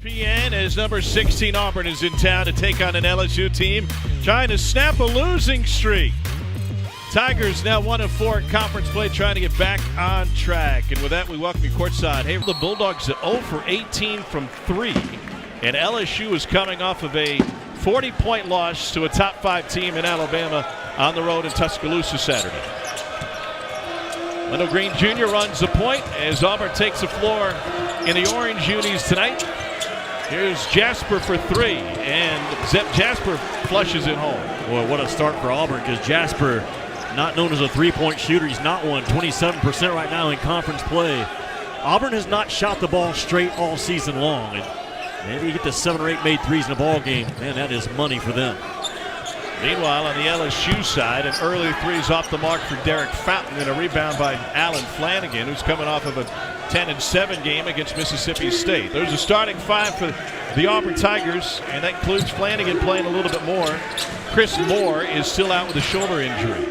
ESPN as number 16 Auburn is in town to take on an LSU team trying to snap a losing streak. Tigers now 1-4 in conference play, trying to get back on track. And with that, we welcome you courtside. Hey, the Bulldogs are 0 for 18 from 3. And LSU is coming off of a 40-point loss to a top 5 team in Alabama on the road in Tuscaloosa Saturday. Wendell Green Jr. runs the point as Auburn takes the floor in the orange unis tonight. Here's Jasper for 3, and Jasper flushes it home. Boy, what a start for Auburn, because Jasper, not known as a three-point shooter, he's not one. 27% right now in conference play. Auburn has not shot the ball straight all season long, and maybe you get to 7 or 8 made threes in a ball game. Man, that is money for them. Meanwhile, on the LSU side, an early three's off the mark for Derek Fountain, and a rebound by Alan Flanagan, who's coming off of a 10-7 game against Mississippi State. There's a starting 5 for the Auburn Tigers, and that includes Flanagan playing a little bit more. Chris Moore is still out with a shoulder injury.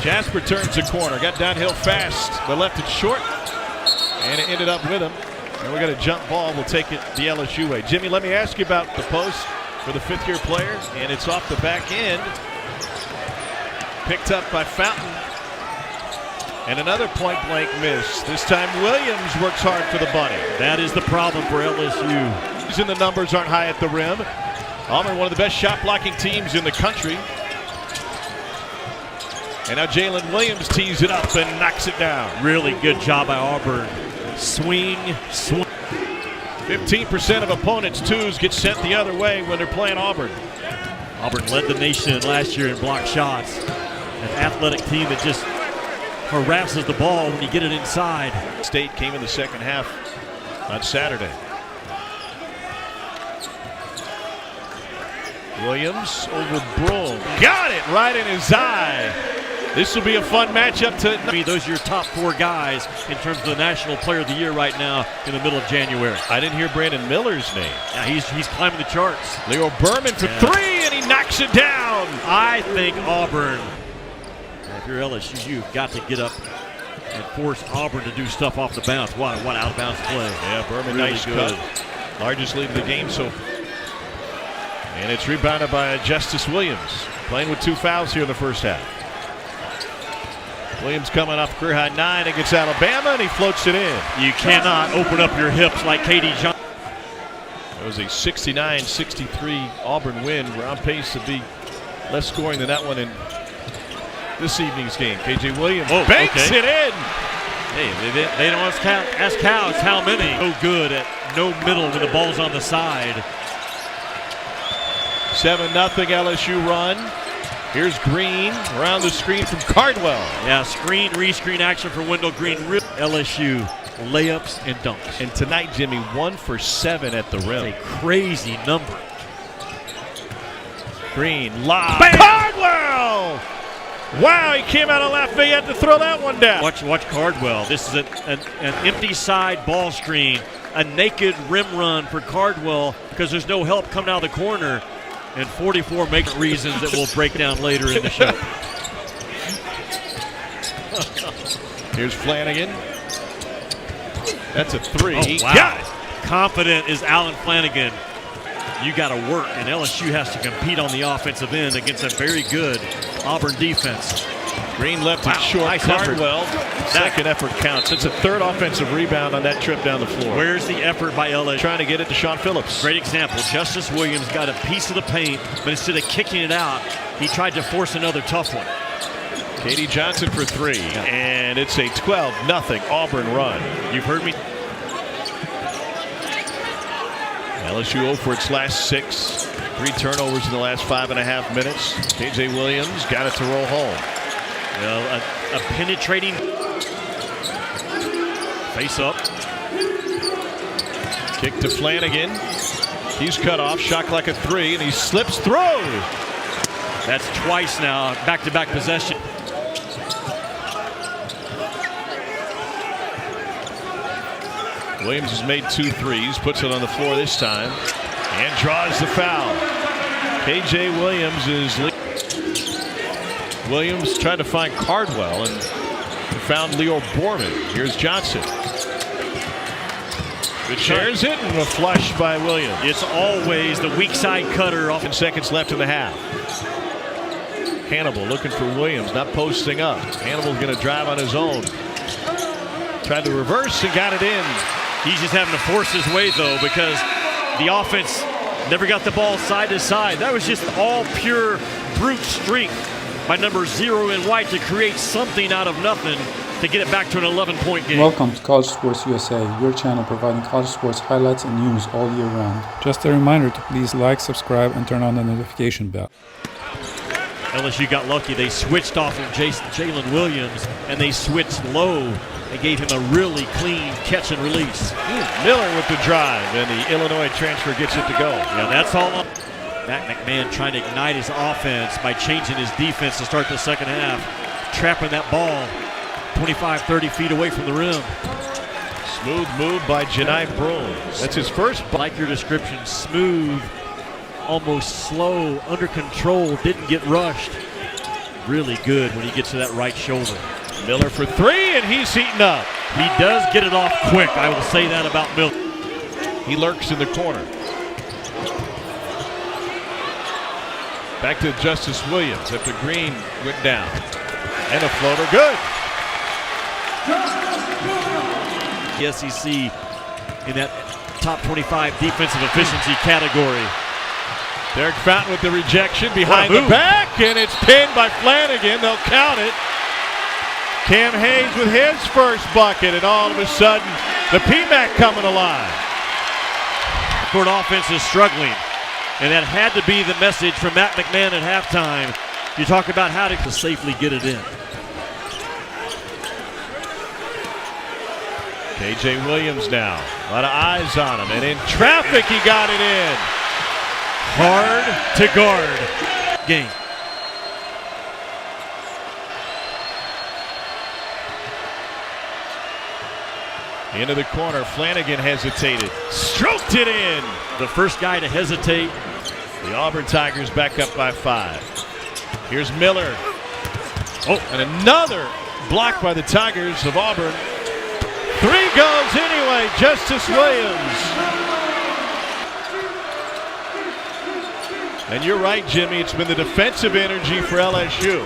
Jasper turns the corner, got downhill fast, but left it short, and it ended up with him. And we got a jump ball. We'll take it the LSU way. Jimmy, let me ask you about the post for the 5th-year player, and it's off the back end. Picked up by Fountain. And another point-blank miss. This time Williams works hard for the Bunny. That is the problem for LSU. And the numbers aren't high at the rim. Auburn, one of the best shot-blocking teams in the country. And now Jalen Williams tees it up and knocks it down. Really good job by Auburn. Swing. 15% of opponents' twos get sent the other way when they're playing Auburn. Auburn led the nation last year in block shots. An athletic team that just harasses the ball when you get it inside. State came in the second half on Saturday. Williams over Broome. Got it right in his eye. This will be a fun matchup to. Those are your top 4 guys in terms of the National Player of the Year right now in the middle of January. I didn't hear Brandon Miller's name. Yeah, he's climbing the charts. Leo Berman for 3, and he knocks it down. I think Auburn, if you're LSU, you've got to get up and force Auburn to do stuff off the bounce. What out of bounds play. Yeah, Berman, really nice good. cut. Largest lead of the game so. And it's rebounded by Justice Williams, playing with 2 fouls here in the first half. Williams coming off career-high 9 against Alabama, and he floats it in. You cannot open up your hips like K.D. Johnson. It was a 69-63 Auburn win. We're on pace to be less scoring than that one in this evening's game. K.J. Williams banks it in. Hey, they don't ask how, it's how many. No good at no middle when the ball's on the side. 7-0 LSU run. Here's Green around the screen from Cardwell. Yeah, re-screen action for Wendell Green. LSU layups and dunks. And tonight, Jimmy, 1 for 7 at the rim. That's a crazy number. Green, lob. Cardwell! Wow, he came out of Lafayette to throw that one down. Watch Cardwell. This is an empty side ball screen. A naked rim run for Cardwell because there's no help coming out of the corner. And 44 make reasons that we'll break down later in the show. Here's Flanagan. That's a 3. Oh, wow. Got it. Confident is Alan Flanagan. You got to work, and LSU has to compete on the offensive end against a very good Auburn defense. Green left it short. Nice Cardwell, second effort counts. It's a 3rd offensive rebound on that trip down the floor. Where's the effort by LSU? Trying to get it to Sean Phillips. Great example. Justice Williams got a piece of the paint, but instead of kicking it out, he tried to force another tough one. K.D. Johnson for 3, and it's a 12-0 Auburn run. You've heard me. LSU 0 for its last 6. 3 turnovers in the last 5.5 minutes. K.J. Williams got it to roll home. Well, a penetrating face up. Kick to Flanagan. He's cut off. Shot clock at 3, and he slips through. That's twice now. Back-to-back possession. Williams has made 2 threes. Puts it on the floor this time, and draws the foul. K.J. Williams is. Williams tried to find Cardwell and found Leo Borman. Here's Johnson. Good shares it and a flush by Williams. It's always the weak side cutter. 10 seconds left in the half. Hannibal looking for Williams, not posting up. Hannibal's going to drive on his own. Tried to reverse and got it in. He's just having to force his way, though, because the offense never got the ball side to side. That was just all pure brute strength by number 0 in white to create something out of nothing to get it back to an 11-point game. Welcome to College Sports USA, your channel providing college sports highlights and news all year round. Just a reminder to please like, subscribe, and turn on the notification bell. LSU got lucky. They switched off of Jalen Williams, and they switched low. They gave him a really clean catch and release. Miller with the drive, and the Illinois transfer gets it to go. Yeah, that's all. Matt McMahon trying to ignite his offense by changing his defense to start the second half. Trapping that ball 25, 30 feet away from the rim. Smooth move by Janai Broome. That's his first. Like your description, smooth, almost slow, under control, didn't get rushed. Really good when he gets to that right shoulder. Miller for three, and he's heating up. He does get it off quick. I will say that about Miller. He lurks in the corner. Back to Justice Williams after Green went down. And a floater, good. The SEC in that top 25 defensive efficiency category. Derek Fountain with the rejection behind the back, and it's pinned by Flanagan. They'll count it. Cam Hayes with his first bucket, and all of a sudden, the PMAC coming alive. Court offense is struggling, and that had to be the message from Matt McMahon at halftime. You talk about how to safely get it in. KJ Williams now, a lot of eyes on him, and in traffic he got it in. Hard to guard game. Into the corner, Flanagan hesitated, stroked it in. The first guy to hesitate. The Auburn Tigers back up by 5. Here's Miller. Oh, and another block by the Tigers of Auburn. Three goes anyway, Justice Williams. And you're right, Jimmy, it's been the defensive energy for LSU.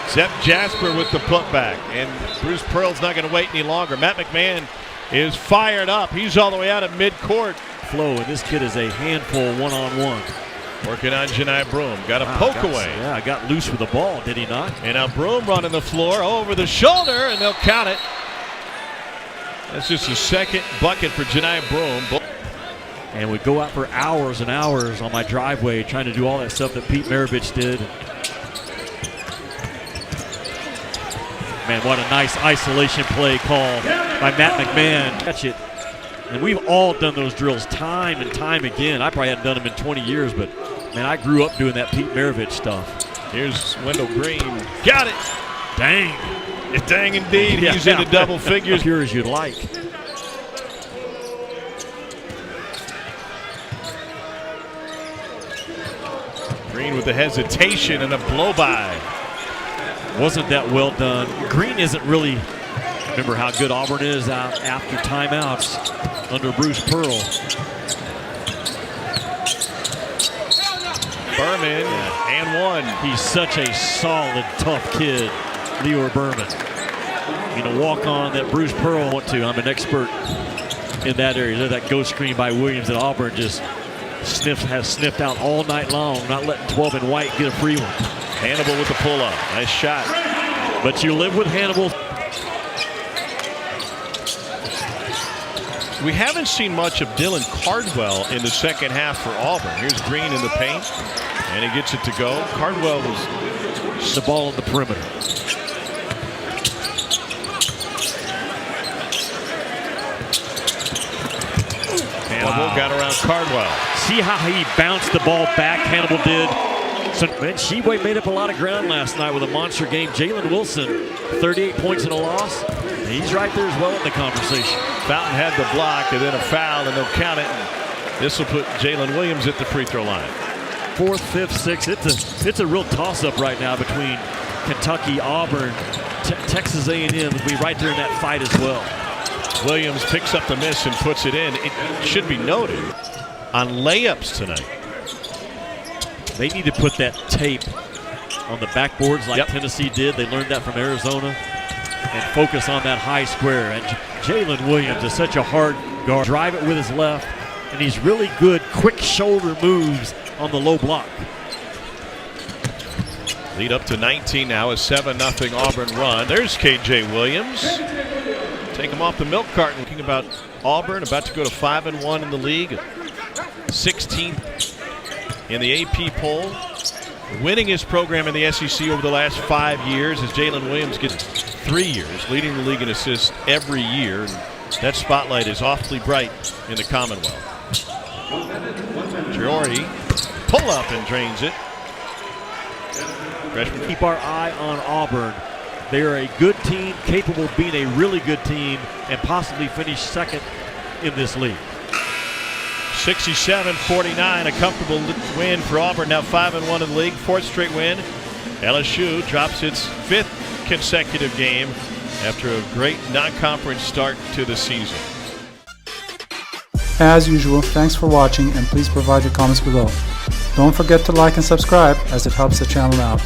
Except Jasper with the putback, and Bruce Pearl's not going to wait any longer. Matt McMahon is fired up. He's all the way out at midcourt. Flow, and this kid is a handful one-on-one. Working on Janai Broome. Got a poke away. Yeah, got loose with the ball, did he not? And now Broome running the floor over the shoulder, and they'll count it. That's just a second bucket for Janai Broome. And we go out for hours and hours on my driveway trying to do all that stuff that Pete Maravich did. Man, what a nice isolation play call by Matt McMahon. Catch it. And we've all done those drills time and time again. I probably hadn't done them in 20 years, but man, I grew up doing that Pete Maravich stuff. Here's Wendell Green. Got it. Dang. Dang indeed. He's into double figures. Pure as you'd like. Green with the hesitation and a blow-by. Wasn't that well done. Green isn't really, remember how good Auburn is out after timeouts under Bruce Pearl. Berman, and one. He's such a solid, tough kid, Leo Berman. You know, walk on that Bruce Pearl went to. I'm an expert in that area. That ghost screen by Williams at Auburn just has sniffed out all night long, not letting 12 in white get a free one. Hannibal with the pull-up. Nice shot. But you live with Hannibal. We haven't seen much of Dylan Cardwell in the second half for Auburn. Here's Green in the paint, and he gets it to go. Cardwell was the ball on the perimeter. Hannibal got around Cardwell. See how he bounced the ball back, Hannibal did. So, man, Sheboy made up a lot of ground last night with a monster game. Jalen Wilson, 38 points in a loss. He's right there as well in the conversation. Fountain had the block and then a foul, and they'll count it. This will put Jalen Williams at the free throw line. 4th, 5th, 6th. It's a real toss-up right now between Kentucky, Auburn, Texas A&M will be right there in that fight as well. Williams picks up the miss and puts it in. It should be noted on layups tonight. They need to put that tape on the backboards like Tennessee did. They learned that from Arizona, and focus on that high square. And Jalen Williams is such a hard guard. Drive it with his left, and he's really good quick shoulder moves on the low block. Lead up to 19 now, a 7-0 Auburn run. There's KJ Williams. Take him off the milk carton. Thinking about Auburn, about to go to 5-1 in the league, 16th in the AP poll, winningest program in the SEC over the last 5 years, as Jalen Williams gets 3 years, leading the league in assists every year. And that spotlight is awfully bright in the Commonwealth. Giori, pull up and drains it. Freshman. Keep our eye on Auburn. They are a good team, capable of being a really good team, and possibly finish second in this league. 67-49, a comfortable win for Auburn, now 5-1 in the league, 4th straight win. LSU drops its 5th consecutive game after a great non-conference start to the season. As usual, thanks for watching, and please provide your comments below. Don't forget to like and subscribe, as it helps the channel out.